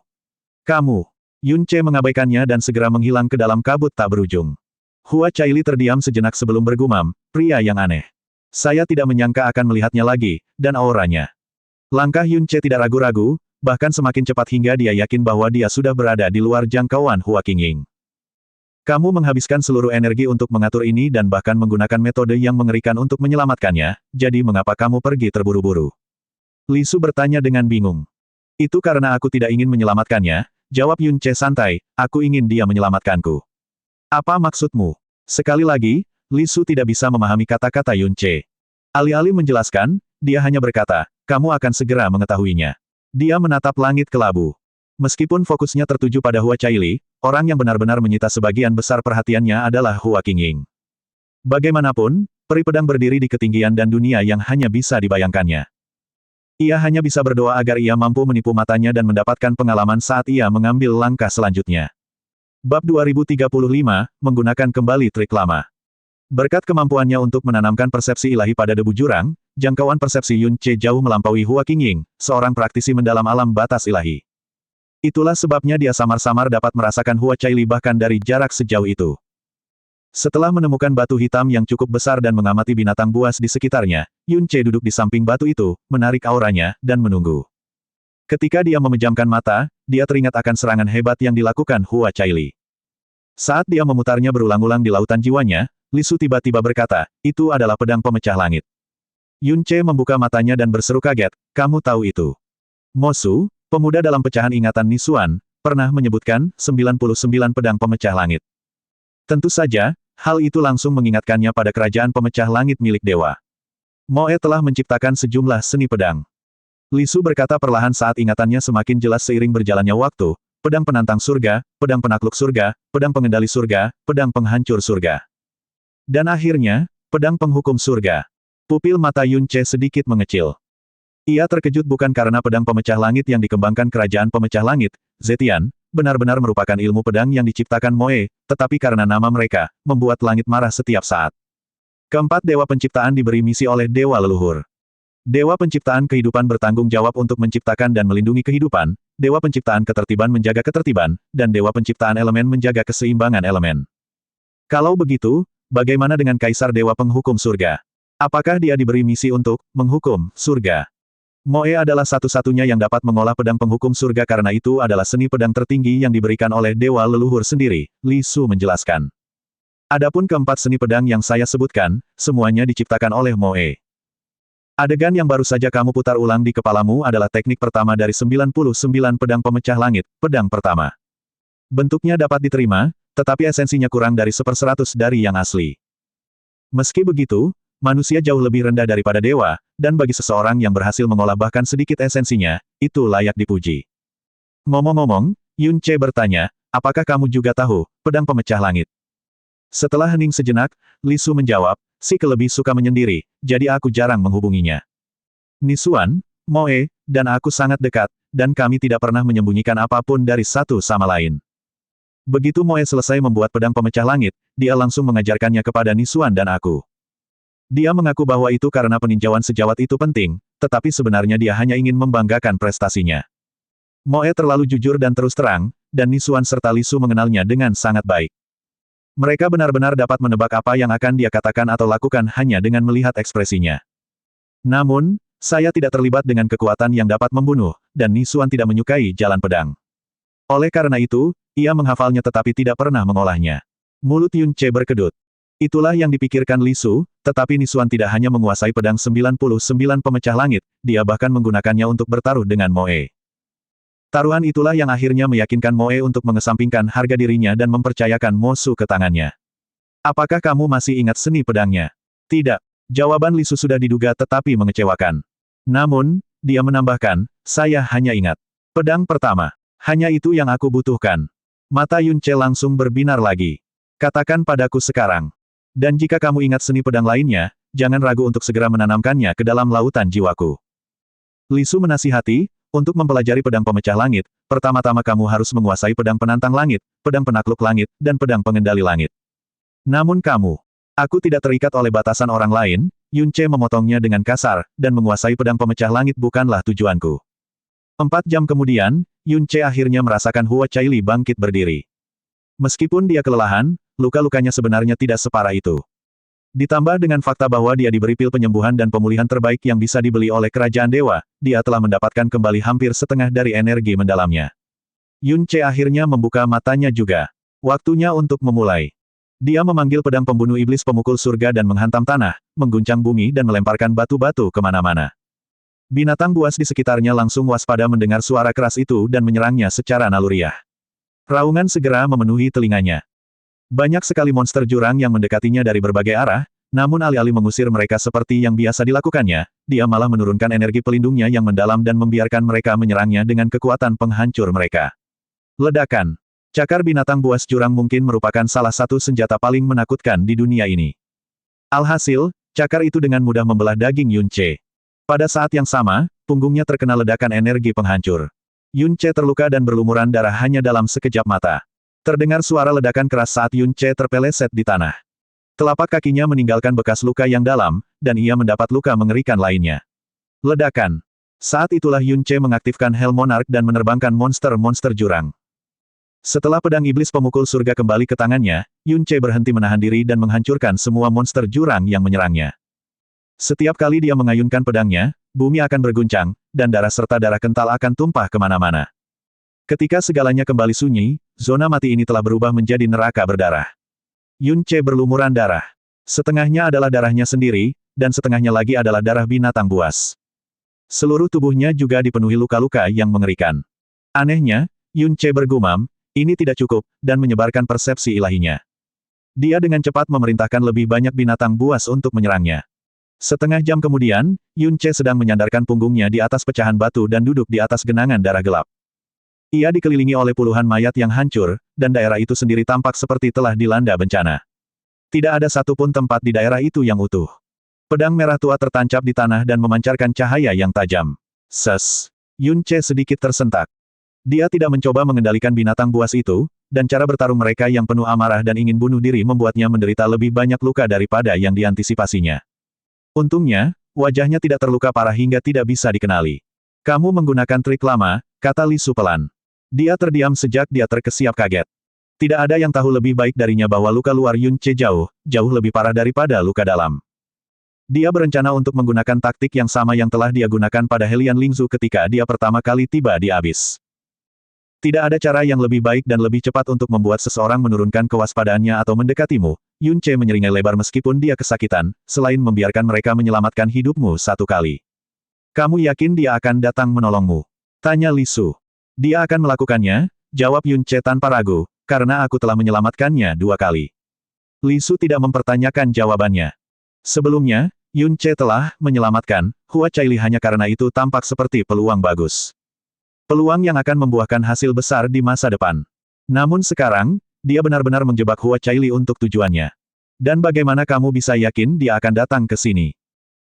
Kamu. Yun Ce mengabaikannya dan segera menghilang ke dalam kabut tak berujung. Hua Caili terdiam sejenak sebelum bergumam, pria yang aneh. Saya tidak menyangka akan melihatnya lagi, dan auranya. Langkah Yun Ce tidak ragu-ragu, bahkan semakin cepat hingga dia yakin bahwa dia sudah berada di luar jangkauan Hua Qingying. Kamu menghabiskan seluruh energi untuk mengatur ini dan bahkan menggunakan metode yang mengerikan untuk menyelamatkannya, jadi mengapa kamu pergi terburu-buru? Li Su bertanya dengan bingung. Itu karena aku tidak ingin menyelamatkannya, jawab Yun Ce santai, aku ingin dia menyelamatkanku. Apa maksudmu? Sekali lagi, Li Su tidak bisa memahami kata-kata Yun Ce. Alih-alih menjelaskan, dia hanya berkata, kamu akan segera mengetahuinya. Dia menatap langit kelabu. Meskipun fokusnya tertuju pada Hua Caili, orang yang benar-benar menyita sebagian besar perhatiannya adalah Hua Qingying. Bagaimanapun, peri pedang berdiri di ketinggian dan dunia yang hanya bisa dibayangkannya. Ia hanya bisa berdoa agar ia mampu menipu matanya dan mendapatkan pengalaman saat ia mengambil langkah selanjutnya. Bab 2035, menggunakan kembali trik lama. Berkat kemampuannya untuk menanamkan persepsi ilahi pada debu jurang, jangkauan persepsi Yun Ce jauh melampaui Hua Qingying, seorang praktisi mendalam alam batas ilahi. Itulah sebabnya dia samar-samar dapat merasakan Hua Caili bahkan dari jarak sejauh itu. Setelah menemukan batu hitam yang cukup besar dan mengamati binatang buas di sekitarnya, Yun Ce duduk di samping batu itu, menarik auranya, dan menunggu. Ketika dia memejamkan mata, dia teringat akan serangan hebat yang dilakukan Hua Caili. Saat dia memutarnya berulang-ulang di lautan jiwanya, Li Su tiba-tiba berkata, itu adalah pedang pemecah langit. Yun Ce membuka matanya dan berseru kaget, kamu tahu itu? Mo Su, pemuda dalam pecahan ingatan Nisuan, pernah menyebutkan 99 pedang pemecah langit. Tentu saja, hal itu langsung mengingatkannya pada kerajaan pemecah langit milik dewa. Moe telah menciptakan sejumlah seni pedang. Li Su berkata perlahan saat ingatannya semakin jelas seiring berjalannya waktu, pedang penantang surga, pedang penakluk surga, pedang pengendali surga, pedang penghancur surga. Dan akhirnya, pedang penghukum surga. Pupil mata Yun Ce sedikit mengecil. Ia terkejut bukan karena pedang pemecah langit yang dikembangkan kerajaan pemecah langit, Zetian, benar-benar merupakan ilmu pedang yang diciptakan Moe, tetapi karena nama mereka, membuat langit marah setiap saat. Keempat dewa penciptaan diberi misi oleh dewa leluhur. Dewa penciptaan kehidupan bertanggung jawab untuk menciptakan dan melindungi kehidupan, dewa penciptaan ketertiban menjaga ketertiban, dan dewa penciptaan elemen menjaga keseimbangan elemen. Kalau begitu, bagaimana dengan kaisar dewa penghukum surga? Apakah dia diberi misi untuk menghukum surga? Moe adalah satu-satunya yang dapat mengolah pedang penghukum surga karena itu adalah seni pedang tertinggi yang diberikan oleh dewa leluhur sendiri, Li Su menjelaskan. Adapun keempat seni pedang yang saya sebutkan, semuanya diciptakan oleh Moe. Adegan yang baru saja kamu putar ulang di kepalamu adalah teknik pertama dari 99 pedang pemecah langit, pedang pertama. Bentuknya dapat diterima, tetapi esensinya kurang dari 1/100 dari yang asli. Meski begitu, manusia jauh lebih rendah daripada dewa, dan bagi seseorang yang berhasil mengolah bahkan sedikit esensinya, itu layak dipuji. Ngomong-ngomong, Yun Ce bertanya, apakah kamu juga tahu, pedang pemecah langit? Setelah hening sejenak, Li Su menjawab, si lebih suka menyendiri, jadi aku jarang menghubunginya. Nisuan, Moe, dan aku sangat dekat, dan kami tidak pernah menyembunyikan apapun dari satu sama lain. Begitu Moe selesai membuat pedang pemecah langit, dia langsung mengajarkannya kepada Nisuan dan aku. Dia mengaku bahwa itu karena peninjauan sejawat itu penting, tetapi sebenarnya dia hanya ingin membanggakan prestasinya. Moe terlalu jujur dan terus terang, dan Nisuan serta Li Su mengenalnya dengan sangat baik. Mereka benar-benar dapat menebak apa yang akan dia katakan atau lakukan hanya dengan melihat ekspresinya. Namun, saya tidak terlibat dengan kekuatan yang dapat membunuh, dan Nisuan tidak menyukai jalan pedang. Oleh karena itu, ia menghafalnya tetapi tidak pernah mengolahnya. Mulut Yun Ce berkedut. Itulah yang dipikirkan Li Su, tetapi Nisuan tidak hanya menguasai pedang 99 pemecah langit, dia bahkan menggunakannya untuk bertaruh dengan Moe. Taruhan itulah yang akhirnya meyakinkan Moe untuk mengesampingkan harga dirinya dan mempercayakan Mo Su ke tangannya. Apakah kamu masih ingat seni pedangnya? Tidak. Jawaban Li Su sudah diduga tetapi mengecewakan. Namun, dia menambahkan, saya hanya ingat. Pedang pertama. Hanya itu yang aku butuhkan. Mata Yun Ce langsung berbinar lagi. Katakan padaku sekarang. Dan jika kamu ingat seni pedang lainnya, jangan ragu untuk segera menanamkannya ke dalam lautan jiwaku. Li Su menasihati, untuk mempelajari pedang pemecah langit, pertama-tama kamu harus menguasai pedang penantang langit, pedang penakluk langit, dan pedang pengendali langit. Namun aku tidak terikat oleh batasan orang lain, Yun Ce memotongnya dengan kasar, dan menguasai pedang pemecah langit bukanlah tujuanku. 4 jam kemudian, Yun Ce akhirnya merasakan Hua Caili bangkit berdiri. Meskipun dia kelelahan, luka-lukanya sebenarnya tidak separah itu. Ditambah dengan fakta bahwa dia diberi pil penyembuhan dan pemulihan terbaik yang bisa dibeli oleh kerajaan dewa, dia telah mendapatkan kembali hampir setengah dari energi mendalamnya. Yun Ce akhirnya membuka matanya juga. Waktunya untuk memulai. Dia memanggil pedang pembunuh iblis pemukul surga dan menghantam tanah, mengguncang bumi dan melemparkan batu-batu kemana-mana. Binatang buas di sekitarnya langsung waspada mendengar suara keras itu dan menyerangnya secara naluriah. Raungan segera memenuhi telinganya. Banyak sekali monster jurang yang mendekatinya dari berbagai arah, namun alih-alih mengusir mereka seperti yang biasa dilakukannya, dia malah menurunkan energi pelindungnya yang mendalam dan membiarkan mereka menyerangnya dengan kekuatan penghancur mereka. Ledakan. Cakar binatang buas jurang mungkin merupakan salah satu senjata paling menakutkan di dunia ini. Alhasil, cakar itu dengan mudah membelah daging Yun Ce. Pada saat yang sama, punggungnya terkena ledakan energi penghancur. Yun Ce terluka dan berlumuran darah hanya dalam sekejap mata. Terdengar suara ledakan keras saat Yun Ce terpeleset di tanah. Telapak kakinya meninggalkan bekas luka yang dalam, dan ia mendapat luka mengerikan lainnya. Ledakan. Saat itulah Yun Ce mengaktifkan Hell Monarch dan menerbangkan monster-monster jurang. Setelah pedang iblis pemukul surga kembali ke tangannya, Yun Ce berhenti menahan diri dan menghancurkan semua monster jurang yang menyerangnya. Setiap kali dia mengayunkan pedangnya, bumi akan berguncang, dan darah serta darah kental akan tumpah kemana-mana. Ketika segalanya kembali sunyi, zona mati ini telah berubah menjadi neraka berdarah. Yun Ce berlumuran darah. Setengahnya adalah darahnya sendiri, dan setengahnya lagi adalah darah binatang buas. Seluruh tubuhnya juga dipenuhi luka-luka yang mengerikan. Anehnya, Yun Ce bergumam, ini tidak cukup, dan menyebarkan persepsi ilahinya. Dia dengan cepat memerintahkan lebih banyak binatang buas untuk menyerangnya. Setengah jam kemudian, Yun Ce sedang menyandarkan punggungnya di atas pecahan batu dan duduk di atas genangan darah gelap. Ia dikelilingi oleh puluhan mayat yang hancur, dan daerah itu sendiri tampak seperti telah dilanda bencana. Tidak ada satupun tempat di daerah itu yang utuh. Pedang merah tua tertancap di tanah dan memancarkan cahaya yang tajam. Ses. Yun Ce sedikit tersentak. Dia tidak mencoba mengendalikan binatang buas itu, dan cara bertarung mereka yang penuh amarah dan ingin bunuh diri membuatnya menderita lebih banyak luka daripada yang diantisipasinya. Untungnya, wajahnya tidak terluka parah hingga tidak bisa dikenali. Kamu menggunakan trik lama, kata Li Su pelan. Dia terdiam sejak dia terkesiap kaget. Tidak ada yang tahu lebih baik darinya bahwa luka luar Yun Ce jauh lebih parah daripada luka dalam. Dia berencana untuk menggunakan taktik yang sama yang telah dia gunakan pada Helian Lingzu ketika dia pertama kali tiba di Abyss. Tidak ada cara yang lebih baik dan lebih cepat untuk membuat seseorang menurunkan kewaspadaannya atau mendekatimu. Yun Ce menyeringai lebar meskipun dia kesakitan, selain membiarkan mereka menyelamatkan hidupmu satu kali. Kamu yakin dia akan datang menolongmu? Tanya Li Su. Dia akan melakukannya, jawab Yun Ce tanpa ragu, karena aku telah menyelamatkannya 2 kali. Li Su tidak mempertanyakan jawabannya. Sebelumnya, Yun Ce telah menyelamatkan Hua Caili hanya karena itu tampak seperti peluang bagus. Peluang yang akan membuahkan hasil besar di masa depan. Namun sekarang, dia benar-benar menjebak Hua Caili untuk tujuannya. Dan bagaimana kamu bisa yakin dia akan datang ke sini?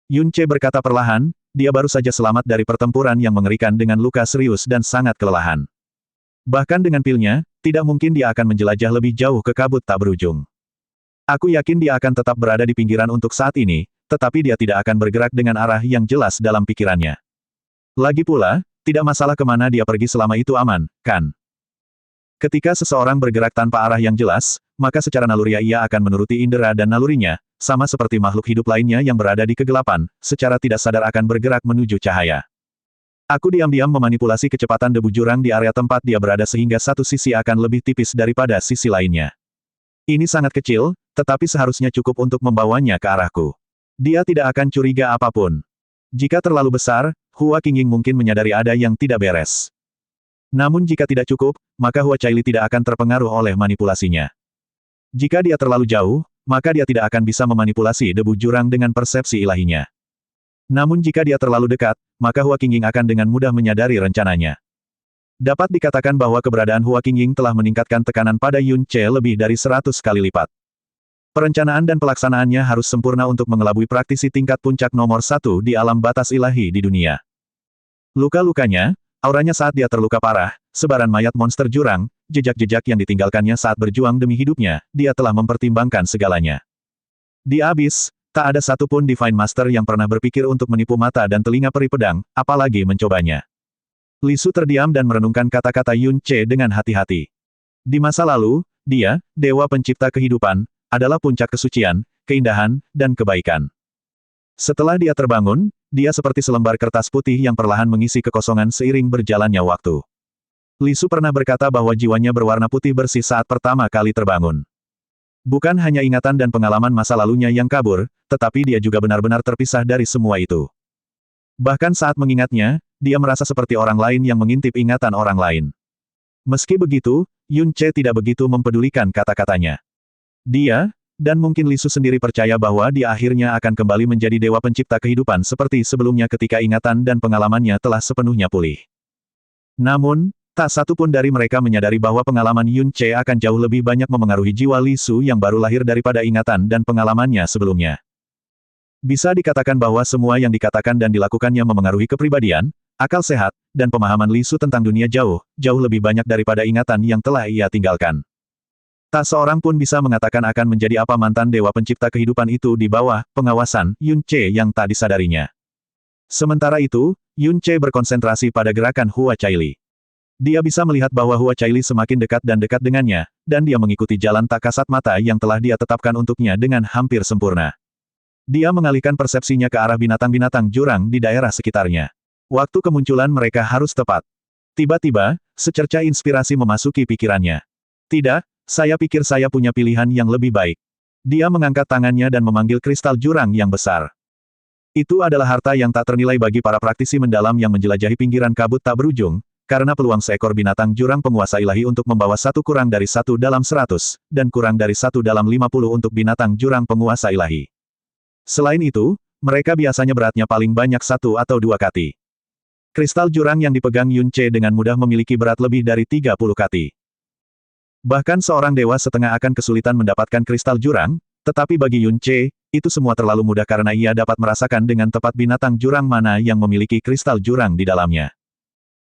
Yun Ce berkata perlahan, dia baru saja selamat dari pertempuran yang mengerikan dengan luka serius dan sangat kelelahan. Bahkan dengan pilnya, tidak mungkin dia akan menjelajah lebih jauh ke kabut tak berujung. Aku yakin dia akan tetap berada di pinggiran untuk saat ini, tetapi dia tidak akan bergerak dengan arah yang jelas dalam pikirannya. Lagi pula, tidak masalah kemana dia pergi selama itu aman, kan? Ketika seseorang bergerak tanpa arah yang jelas, maka secara naluriah ia akan menuruti indera dan nalurinya, sama seperti makhluk hidup lainnya yang berada di kegelapan, secara tidak sadar akan bergerak menuju cahaya. Aku diam-diam memanipulasi kecepatan debu jurang di area tempat dia berada sehingga satu sisi akan lebih tipis daripada sisi lainnya. Ini sangat kecil, tetapi seharusnya cukup untuk membawanya ke arahku. Dia tidak akan curiga apapun. Jika terlalu besar, Hua Qingying mungkin menyadari ada yang tidak beres. Namun jika tidak cukup, maka Hua Caili tidak akan terpengaruh oleh manipulasinya. Jika dia terlalu jauh, maka dia tidak akan bisa memanipulasi debu jurang dengan persepsi ilahinya. Namun jika dia terlalu dekat, maka Hua Qingying akan dengan mudah menyadari rencananya. Dapat dikatakan bahwa keberadaan Hua Qingying telah meningkatkan tekanan pada Yun Ce lebih dari 100 kali lipat. Perencanaan dan pelaksanaannya harus sempurna untuk mengelabui praktisi tingkat puncak nomor 1 di alam batas ilahi di dunia. Luka-lukanya, auranya saat dia terluka parah, sebaran mayat monster jurang, jejak-jejak yang ditinggalkannya saat berjuang demi hidupnya, dia telah mempertimbangkan segalanya. Di Abyss, tak ada satupun Divine Master yang pernah berpikir untuk menipu mata dan telinga peri pedang, apalagi mencobanya. Li Su terdiam dan merenungkan kata-kata Yun Ce dengan hati-hati. Di masa lalu, dia, Dewa Pencipta Kehidupan, adalah puncak kesucian, keindahan, dan kebaikan. Setelah dia terbangun, dia seperti selembar kertas putih yang perlahan mengisi kekosongan seiring berjalannya waktu. Li Su pernah berkata bahwa jiwanya berwarna putih bersih saat pertama kali terbangun. Bukan hanya ingatan dan pengalaman masa lalunya yang kabur, tetapi dia juga benar-benar terpisah dari semua itu. Bahkan saat mengingatnya, dia merasa seperti orang lain yang mengintip ingatan orang lain. Meski begitu, Yun Ce tidak begitu mempedulikan kata-katanya. Dia, dan mungkin Li Su sendiri percaya bahwa dia akhirnya akan kembali menjadi dewa pencipta kehidupan seperti sebelumnya ketika ingatan dan pengalamannya telah sepenuhnya pulih. Namun, tak satu pun dari mereka menyadari bahwa pengalaman Yun Ce akan jauh lebih banyak memengaruhi jiwa Li Su yang baru lahir daripada ingatan dan pengalamannya sebelumnya. Bisa dikatakan bahwa semua yang dikatakan dan dilakukannya memengaruhi kepribadian, akal sehat, dan pemahaman Li Su tentang dunia jauh lebih banyak daripada ingatan yang telah ia tinggalkan. Tak seorang pun bisa mengatakan akan menjadi apa mantan dewa pencipta kehidupan itu di bawah pengawasan Yun Ce yang tak disadarinya. Sementara itu, Yun Ce berkonsentrasi pada gerakan Hua Caili. Dia bisa melihat bahwa Hua Caili semakin dekat dan dekat dengannya, dan dia mengikuti jalan tak kasat mata yang telah dia tetapkan untuknya dengan hampir sempurna. Dia mengalihkan persepsinya ke arah binatang-binatang jurang di daerah sekitarnya. Waktu kemunculan mereka harus tepat. Tiba-tiba, secerca inspirasi memasuki pikirannya. Tidak, saya pikir saya punya pilihan yang lebih baik. Dia mengangkat tangannya dan memanggil kristal jurang yang besar. Itu adalah harta yang tak ternilai bagi para praktisi mendalam yang menjelajahi pinggiran kabut tak berujung, karena peluang seekor binatang jurang penguasa ilahi untuk membawa 1 kurang dari 1 dalam 100, dan kurang dari 1 dalam 50 untuk binatang jurang penguasa ilahi. Selain itu, mereka biasanya beratnya paling banyak 1 atau 2 kati. Kristal jurang yang dipegang Yun Ce dengan mudah memiliki berat lebih dari 30 kati. Bahkan seorang dewa setengah akan kesulitan mendapatkan kristal jurang, tetapi bagi Yun Ce, itu semua terlalu mudah karena ia dapat merasakan dengan tepat binatang jurang mana yang memiliki kristal jurang di dalamnya.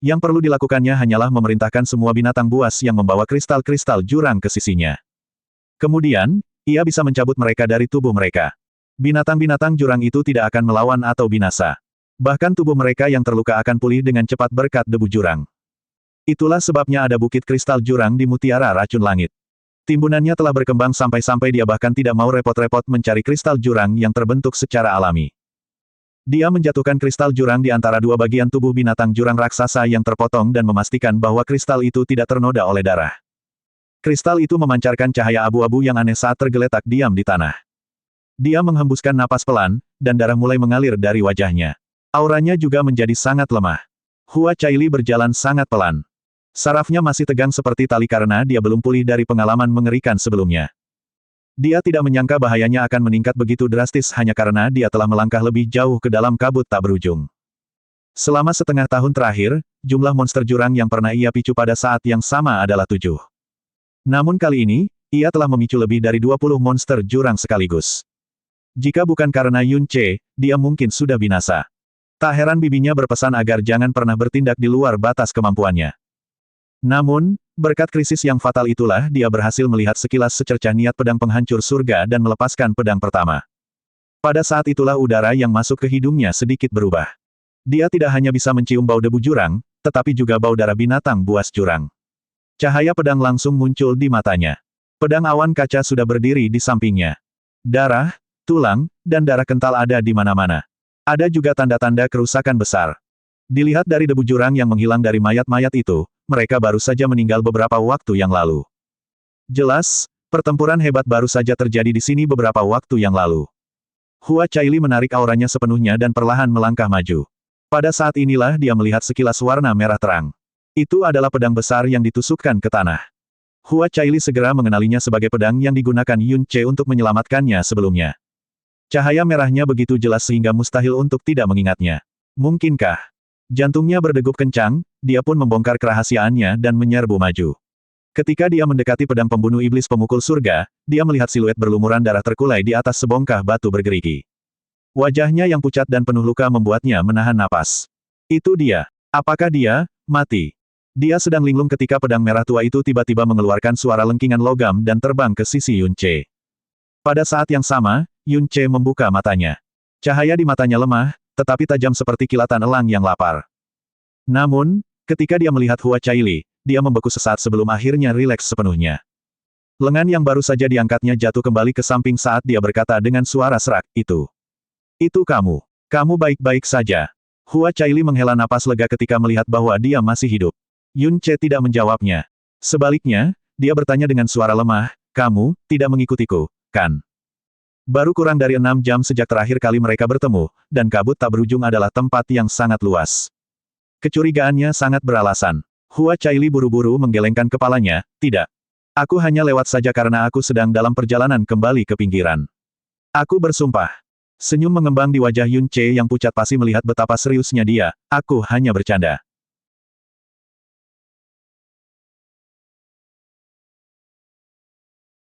Yang perlu dilakukannya hanyalah memerintahkan semua binatang buas yang membawa kristal-kristal jurang ke sisinya. Kemudian, ia bisa mencabut mereka dari tubuh mereka. Binatang-binatang jurang itu tidak akan melawan atau binasa. Bahkan tubuh mereka yang terluka akan pulih dengan cepat berkat debu jurang. Itulah sebabnya ada bukit kristal jurang di Mutiara Racun Langit. Timbunannya telah berkembang sampai-sampai dia bahkan tidak mau repot-repot mencari kristal jurang yang terbentuk secara alami. Dia menjatuhkan kristal jurang di antara 2 bagian tubuh binatang jurang raksasa yang terpotong dan memastikan bahwa kristal itu tidak ternoda oleh darah. Kristal itu memancarkan cahaya abu-abu yang aneh saat tergeletak diam di tanah. Dia menghembuskan napas pelan, dan darah mulai mengalir dari wajahnya. Auranya juga menjadi sangat lemah. Hua Caili berjalan sangat pelan. Sarafnya masih tegang seperti tali karena dia belum pulih dari pengalaman mengerikan sebelumnya. Dia tidak menyangka bahayanya akan meningkat begitu drastis hanya karena dia telah melangkah lebih jauh ke dalam kabut tak berujung. Selama setengah tahun terakhir, jumlah monster jurang yang pernah ia picu pada saat yang sama adalah 7. Namun kali ini, ia telah memicu lebih dari 20 monster jurang sekaligus. Jika bukan karena Yun Ce, dia mungkin sudah binasa. Tak heran bibinya berpesan agar jangan pernah bertindak di luar batas kemampuannya. Namun, berkat krisis yang fatal itulah dia berhasil melihat sekilas secercah niat pedang penghancur surga dan melepaskan pedang pertama. Pada saat itulah udara yang masuk ke hidungnya sedikit berubah. Dia tidak hanya bisa mencium bau debu jurang, tetapi juga bau darah binatang buas jurang. Cahaya pedang langsung muncul di matanya. Pedang awan kaca sudah berdiri di sampingnya. Darah, tulang, dan darah kental ada di mana-mana. Ada juga tanda-tanda kerusakan besar. Dilihat dari debu jurang yang menghilang dari mayat-mayat itu, mereka baru saja meninggal beberapa waktu yang lalu. Jelas, pertempuran hebat baru saja terjadi di sini beberapa waktu yang lalu. Hua Caili menarik auranya sepenuhnya dan perlahan melangkah maju. Pada saat inilah dia melihat sekilas warna merah terang. Itu adalah pedang besar yang ditusukkan ke tanah. Hua Caili segera mengenalinya sebagai pedang yang digunakan Yun Ce untuk menyelamatkannya sebelumnya. Cahaya merahnya begitu jelas sehingga mustahil untuk tidak mengingatnya. Mungkinkah? Jantungnya berdegup kencang, dia pun membongkar kerahasiaannya dan menyerbu maju. Ketika dia mendekati pedang pembunuh iblis pemukul surga, dia melihat siluet berlumuran darah terkulai di atas sebongkah batu bergerigi. Wajahnya yang pucat dan penuh luka membuatnya menahan napas. Itu dia. Apakah dia mati? Dia sedang linglung ketika pedang merah tua itu tiba-tiba mengeluarkan suara lengkingan logam dan terbang ke sisi Yun Ce. Pada saat yang sama, Yun Ce membuka matanya. Cahaya di matanya lemah, tetapi tajam seperti kilatan elang yang lapar. Namun, ketika dia melihat Hua Caili, dia membeku sesaat sebelum akhirnya rileks sepenuhnya. Lengan yang baru saja diangkatnya jatuh kembali ke samping saat dia berkata dengan suara serak, Itu kamu. Kamu baik-baik saja. Hua Caili menghela napas lega ketika melihat bahwa dia masih hidup. Yun Ce tidak menjawabnya. Sebaliknya, dia bertanya dengan suara lemah, kamu tidak mengikutiku, kan? Baru kurang dari 6 jam sejak terakhir kali mereka bertemu, dan kabut tak berujung adalah tempat yang sangat luas. Kecurigaannya sangat beralasan. Hua Caili buru-buru menggelengkan kepalanya, tidak. Aku hanya lewat saja karena aku sedang dalam perjalanan kembali ke pinggiran. Aku bersumpah. Senyum mengembang di wajah Yun Ce yang pucat pasi melihat betapa seriusnya dia, aku hanya bercanda.